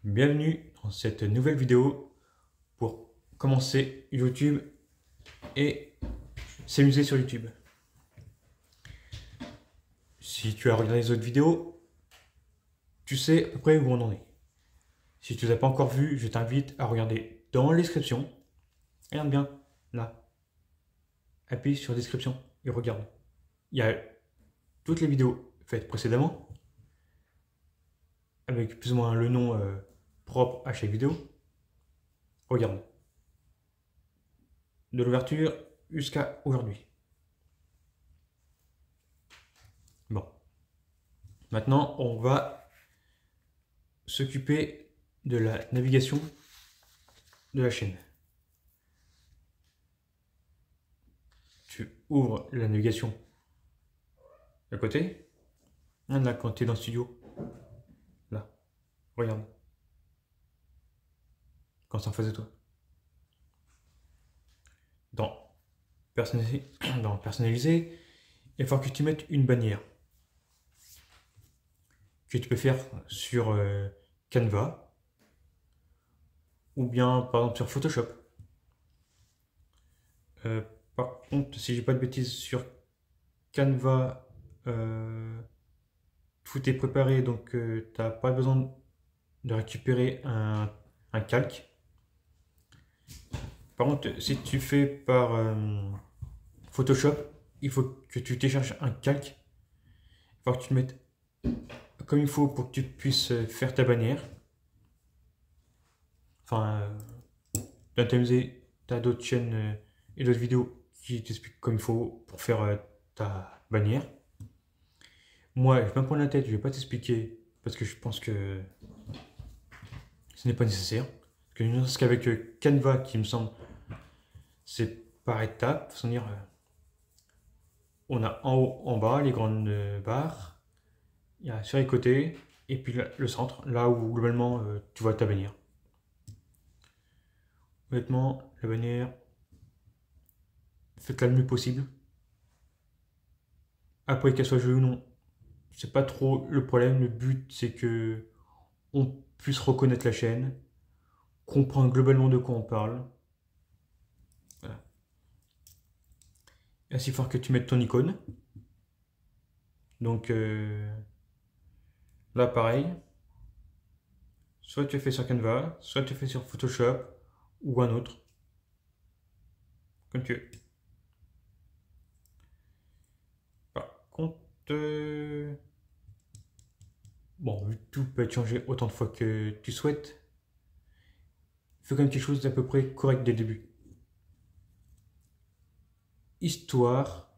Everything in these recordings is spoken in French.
Bienvenue dans cette nouvelle vidéo pour commencer YouTube et s'amuser sur YouTube. Si tu as regardé les autres vidéos, tu sais à peu près où on en est. Si tu ne les as pas encore vues, je t'invite à regarder dans la description. Regarde bien, là. Appuie sur description et regarde. Il y a toutes les vidéos faites précédemment, avec plus ou moins le nom propre à chaque vidéo. Regarde. De l'ouverture jusqu'à aujourd'hui. Bon. Maintenant, on va s'occuper de la navigation de la chaîne. Tu ouvres la navigation à côté. Là, quand tu es dans le studio. Là. Regarde. Quand c'est en face de toi. Dans personnaliser, il faut que tu mettes une bannière. Que tu peux faire sur Canva. Ou bien, par exemple, sur Photoshop. Par contre, si j'ai pas de bêtises, sur Canva, tout est préparé, donc tu n'as pas besoin de récupérer un calque. Par contre, si tu fais par Photoshop, il faut que tu télécharges un calque. Il faut que tu le mettes comme il faut pour que tu puisses faire ta bannière. Enfin, dans t'amuser, tu as d'autres chaînes et d'autres vidéos qui t'expliquent comme il faut pour faire ta bannière. Moi, je vais pas me prendre la tête, je vais pas t'expliquer parce que je pense que ce n'est pas nécessaire. Parce qu'avec Canva, qui me semble, c'est par étapes. Façon de dire, on a en haut, en bas les grandes barres, il y a sur les côtés, et puis le centre, là où globalement tu vois ta bannière. Honnêtement, la bannière, faites-la le mieux possible. Après qu'elle soit jolie ou non, c'est pas trop le problème. Le but, c'est que on puisse reconnaître la chaîne, comprendre globalement de quoi on parle. Voilà. Ainsi fort que tu mettes ton icône. Donc là, pareil. Soit tu fais sur Canva, soit tu fais sur Photoshop ou un autre. Comme tu veux. Par contre, bon, vu que tout peut être changé autant de fois que tu souhaites, fais quand même quelque chose d'à peu près correct dès le début. Histoire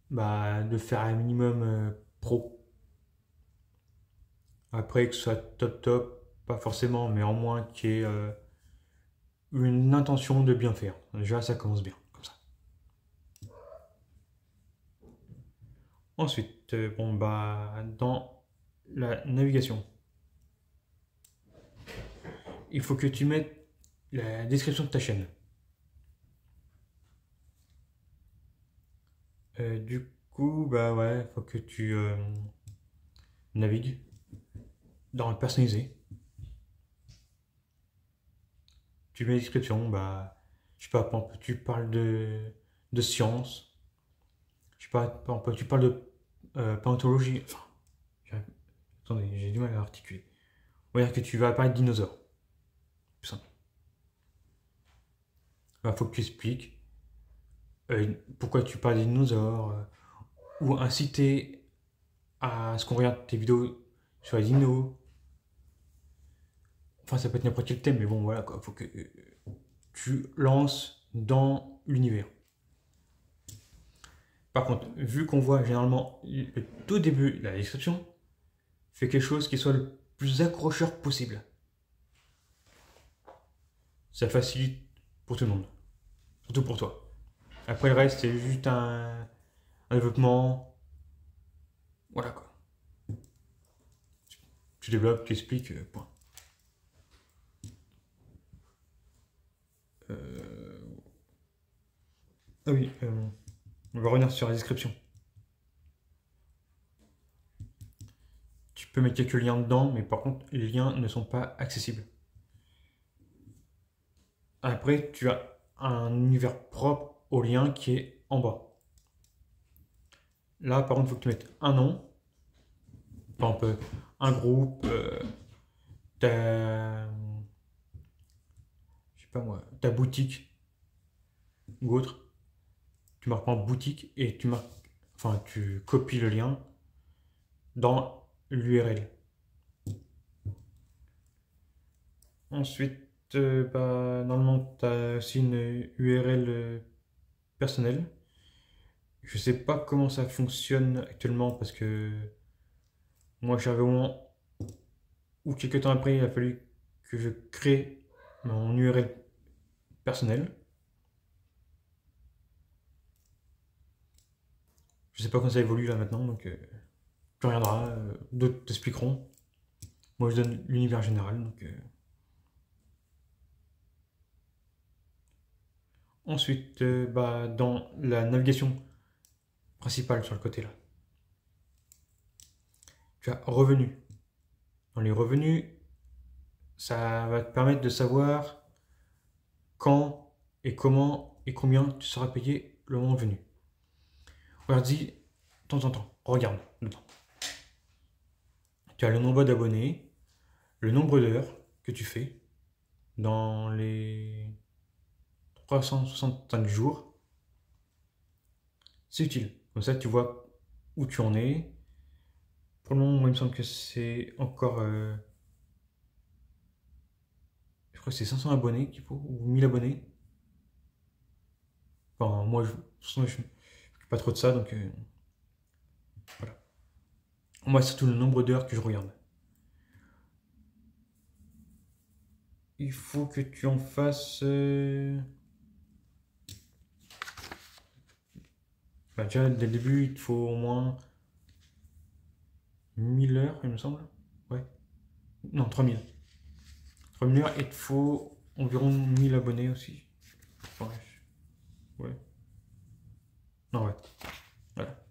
de faire un minimum pro. Après, que ce soit top top, pas forcément, mais en moins qu'il y ait une intention de bien faire. Déjà, ça commence bien, comme ça. Ensuite, dans la navigation, il faut que tu mettes la description de ta chaîne. Du coup, ouais, faut que tu navigues dans le personnalisé. Tu mets la description, je sais pas, par exemple, tu parles de science. Je sais pas, par exemple, tu parles de paléontologie. Enfin, attendez, j'ai du mal à articuler. On va dire que tu vas parler de dinosaures. Plus simple. Faut que tu expliques pourquoi tu parles des dinosaures, ou inciter à ce qu'on regarde tes vidéos sur les dinos. Enfin, ça peut être n'importe quel thème, mais bon, voilà quoi. Faut que tu lances dans l'univers. Par contre, vu qu'on voit généralement le tout début de la description, fais quelque chose qui soit le plus accrocheur possible. Ça facilite pour tout le monde. Surtout pour toi. Après, le reste, c'est juste un développement. Voilà quoi. Tu développes, tu expliques, point. Ah oui, on va revenir sur la description. tu peux mettre quelques liens dedans, mais par contre, les liens ne sont pas accessibles. Après, tu as un univers propre au lien qui est en bas. Là, par contre, il faut que tu mettes un nom. Par exemple, un groupe, ta, je sais pas moi, ta boutique ou autre. Tu marques en boutique et tu copies le lien dans l'URL. Ensuite, normalement, tu as aussi une URL personnelle. Je sais pas comment ça fonctionne actuellement parce que moi, j'arrive au moment où quelques temps après, il a fallu que je crée mon URL personnelle. Je sais pas quand ça évolue là maintenant, donc tu regarderas, d'autres t'expliqueront. Moi, je donne l'univers général, donc. Ensuite, dans la navigation principale sur le côté là, tu as revenus. Dans les revenus, ça va te permettre de savoir quand et comment et combien tu seras payé le moment venu. Regarde-y de temps en temps, regarde dedans. Tu as le nombre d'abonnés, le nombre d'heures que tu fais dans les 365 jours. C'est utile. Comme ça, tu vois où tu en es. Pour le moment, moi, il me semble que c'est encore. Je crois que c'est 500 abonnés qu'il faut, ou 1000 abonnés. Enfin, moi, de toute façon, je ne fais pas trop de ça, donc voilà. Moi, c'est surtout le nombre d'heures que je regarde. Il faut que tu en fasses. Déjà, dès le début, il te faut au moins 1000 heures, il me semble. Ouais. Non, 3000. 3000 heures, et il te faut environ 1000 abonnés aussi. Ouais. Ouais. Non, ouais. Voilà.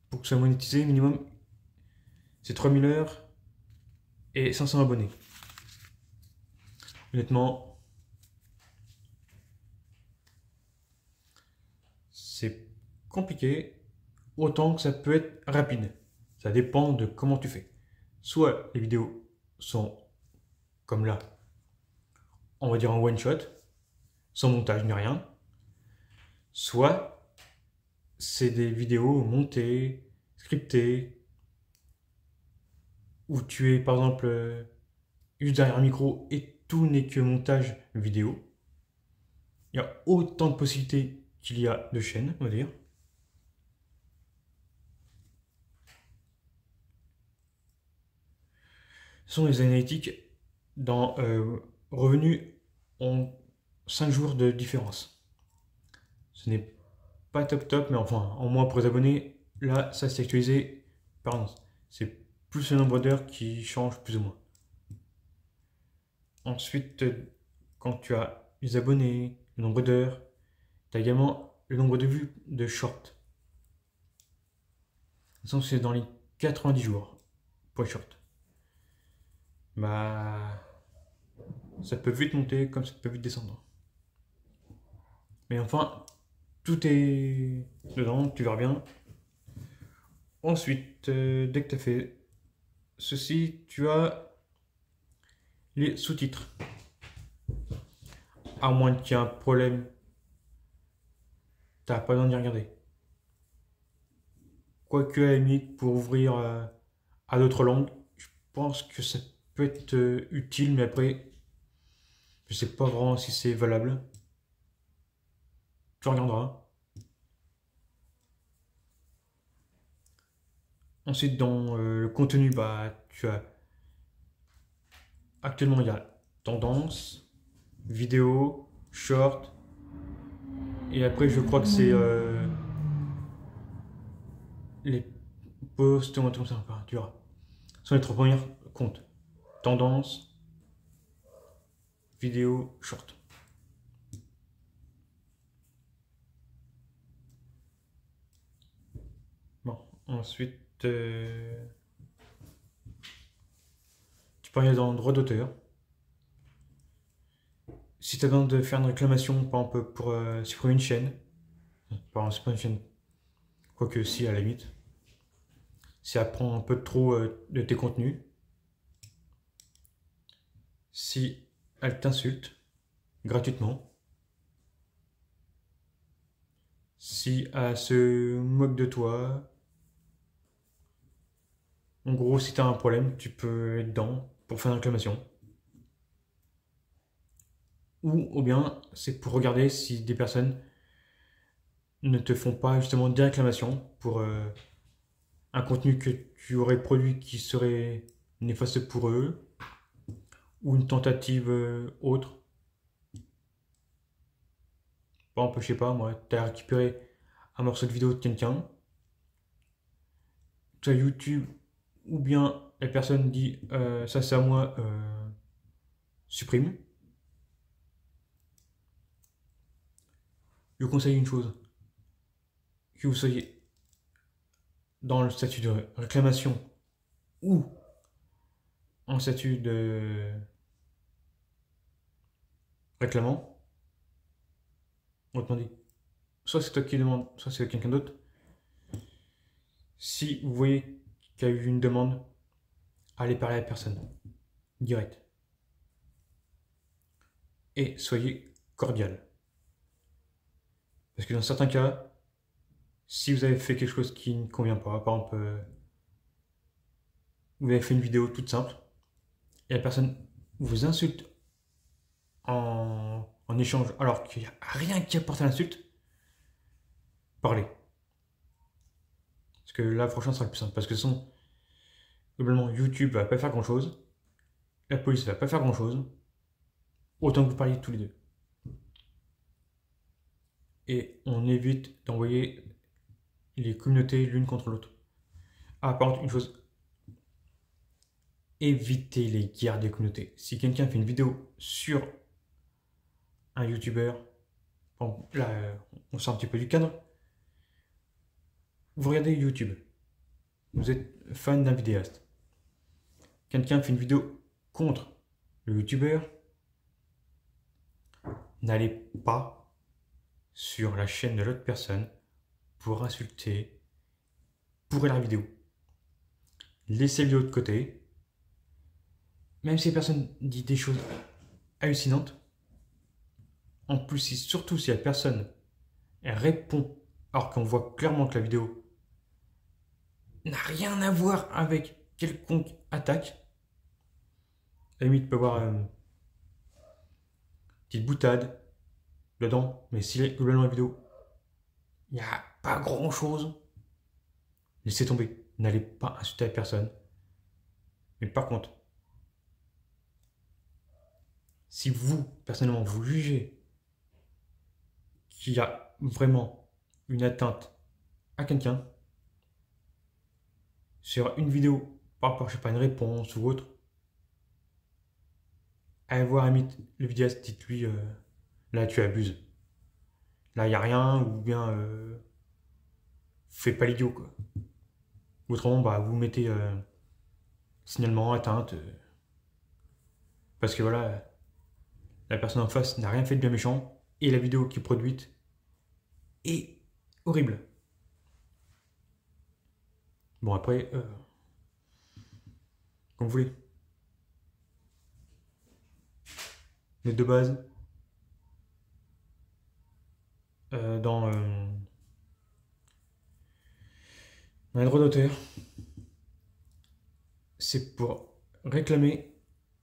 Pour que ça soit monétisé, minimum, c'est 3000 heures et 500 abonnés. Honnêtement, c'est compliqué, autant que ça peut être rapide. Ça dépend de comment tu fais. Soit les vidéos sont comme là, on va dire en one shot, sans montage ni rien. Soit c'est des vidéos montées, scriptées, où tu es par exemple juste derrière un micro et tout n'est que montage vidéo. Il y a autant de possibilités qu'il y a de chaînes, on va dire. Ce sont les analytiques dans revenus ont 5 jours de différence. Ce n'est pas top top, mais enfin, en moins pour les abonnés, là, ça c'est actualisé par an. C'est plus le nombre d'heures qui change plus ou moins. Ensuite, quand tu as les abonnés, le nombre d'heures, tu as également le nombre de vues de short. C'est dans les 90 jours pour les short. Bah, ça peut vite monter comme ça peut vite descendre. Mais enfin, tout est dedans, tu verras bien. Ensuite, dès que tu as fait ceci, tu as les sous-titres. À moins qu'il y ait un problème, tu n'as pas besoin d'y regarder. Quoique, à la limite, pour ouvrir à d'autres langues, je pense que ça peut être utile, mais après, je sais pas vraiment si c'est valable. Tu regarderas. Ensuite, dans le contenu, tu as actuellement il y a tendance, vidéo, short, et après je crois que c'est les posts ou un truc comme ça. Enfin, tu verras. Ce sont les trois premiers comptes. Tendance, vidéo, short. Bon, ensuite, tu peux aller dans le droit d'auteur. Si tu as besoin de faire une réclamation, par exemple, pour supprimer une chaîne, par exemple, supprimer une chaîne, quoique si, à la limite, si elle prend un peu trop de tes contenus, si elle t'insulte gratuitement, si elle se moque de toi, en gros, si tu as un problème, tu peux être dedans pour faire une réclamation. Ou bien, c'est pour regarder si des personnes ne te font pas justement des réclamations pour un contenu que tu aurais produit qui serait néfaste pour eux, ou une tentative autre. Par exemple, je sais pas, moi, tu as récupéré un morceau de vidéo de quelqu'un, tu as YouTube, ou bien la personne dit ça c'est à moi, supprime. Je vous conseille une chose, que vous soyez dans le statut de réclamation ou en statut de réclamant. Autrement dit, soit c'est toi qui demande, soit c'est quelqu'un d'autre. Si vous voyez qu'il y a eu une demande, allez parler à la personne, direct. Et soyez cordial. Parce que dans certains cas, si vous avez fait quelque chose qui ne convient pas, par exemple, vous avez fait une vidéo toute simple, et la personne vous insulte en échange, alors qu'il n'y a rien qui apporte à l'insulte, parlez. Parce que là, franchement, ça sera le plus simple. Parce que sinon, globalement, YouTube va pas faire grand chose, la police va pas faire grand chose, autant que vous parliez tous les deux. Et on évite d'envoyer les communautés l'une contre l'autre. Ah, par contre, une chose, évitez les guerres des communautés. Si quelqu'un fait une vidéo sur un YouTuber, bon, là, on sort un petit peu du cadre, vous regardez YouTube, vous êtes fan d'un vidéaste, quelqu'un fait une vidéo contre le YouTuber, n'allez pas sur la chaîne de l'autre personne pour insulter, pourrir la vidéo. Laissez la vidéo de côté, même si la personne dit des choses hallucinantes. En plus, surtout si la personne elle répond alors qu'on voit clairement que la vidéo n'a rien à voir avec quelconque attaque, à la limite, peut avoir une petite boutade dedans, mais si globalement la vidéo, il n'y a pas grand chose, laissez tomber. N'allez pas insulter la personne. Mais par contre, si vous, personnellement, vous jugez qu'il y a vraiment une atteinte à quelqu'un, sur une vidéo, par rapport, je sais pas, une réponse ou autre, allez voir Amit, le vidéaste, dites-lui, là tu abuses. Là il n'y a rien, ou bien fais pas l'idiot quoi. Autrement, bah, vous mettez signalement, atteinte, parce que voilà, la personne en face n'a rien fait de bien méchant, et la vidéo qui est produite est horrible. Bon après, comme vous voulez. Mais de base, dans les droits d'auteur, c'est pour réclamer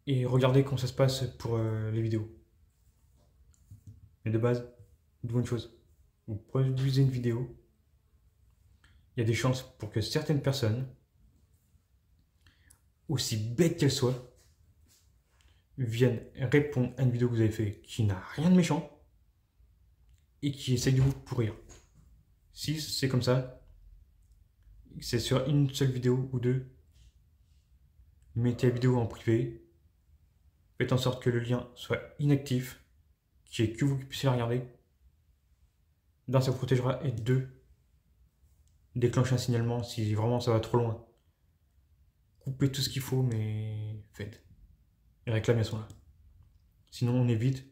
et regarder comment ça se passe pour les vidéos. Mais de base, dites-vous une chose, vous produisez une vidéo, il y a des chances pour que certaines personnes, aussi bêtes qu'elles soient, viennent répondre à une vidéo que vous avez fait qui n'a rien de méchant et qui essaye de vous pourrir. Si c'est comme ça, c'est sur une seule vidéo ou deux, mettez la vidéo en privé, faites en sorte que le lien soit inactif, qu'il n'y ait que vous qui puissiez la regarder. D'un, ça vous protégera, et deux, déclenchez un signalement si vraiment ça va trop loin. Coupez tout ce qu'il faut, mais faites. les réclamations là. Sinon, on évite.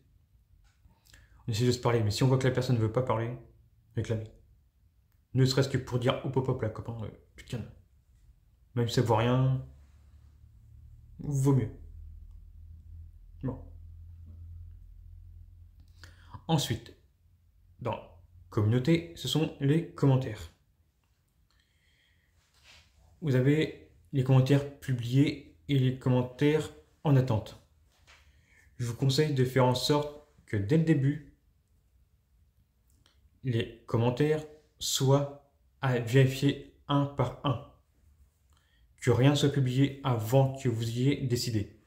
On essaie de se parler. Mais si on voit que la personne ne veut pas parler, réclamer. Ne serait-ce que pour dire hop hop hop là, copain, putain. Même si ça vaut rien, vaut mieux. Bon. Ensuite, dans communauté, ce sont les commentaires. Vous avez les commentaires publiés et les commentaires en attente. Je vous conseille de faire en sorte que dès le début, les commentaires soient à vérifier un par un. Que rien ne soit publié avant que vous ayez décidé.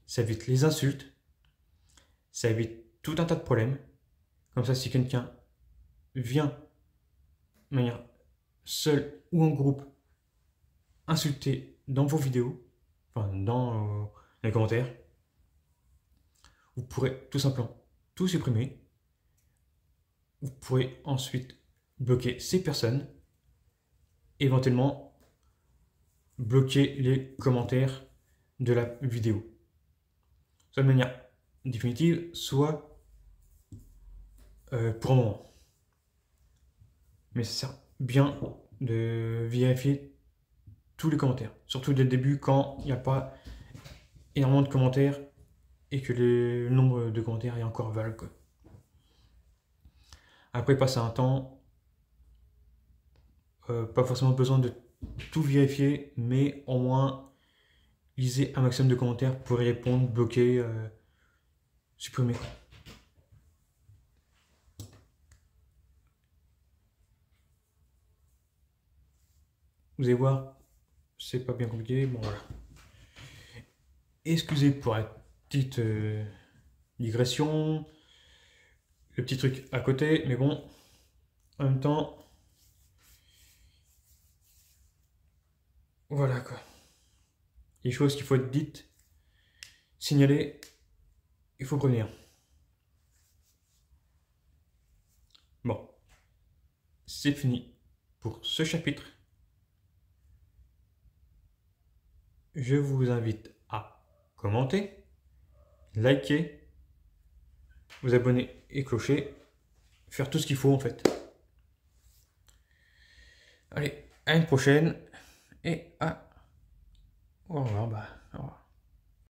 Ça évite les insultes, ça évite tout un tas de problèmes. Comme ça, si quelqu'un vient de manière seule ou en groupe insulter dans vos vidéos, enfin dans les commentaires, vous pourrez tout simplement tout supprimer. Vous pourrez ensuite bloquer ces personnes, éventuellement bloquer les commentaires de la vidéo. Soit de manière définitive, soit pour un moment. Mais ça sert bien de vérifier tous les commentaires, surtout dès le début quand il n'y a pas énormément de commentaires et que le nombre de commentaires est encore valable, quoi. Après, passer un temps, pas forcément besoin de tout vérifier, mais au moins lisez un maximum de commentaires pour y répondre, bloquer, supprimer. Vous allez voir, c'est pas bien compliqué. Bon, voilà. Excusez pour la petite digression, le petit truc à côté, mais bon, en même temps, voilà quoi. Les choses qu'il faut être dites, signaler, il faut prévenir. Bon, c'est fini pour ce chapitre. Je vous invite à commenter, liker, vous abonner et clocher, faire tout ce qu'il faut en fait. Allez, à une prochaine et à... Au revoir.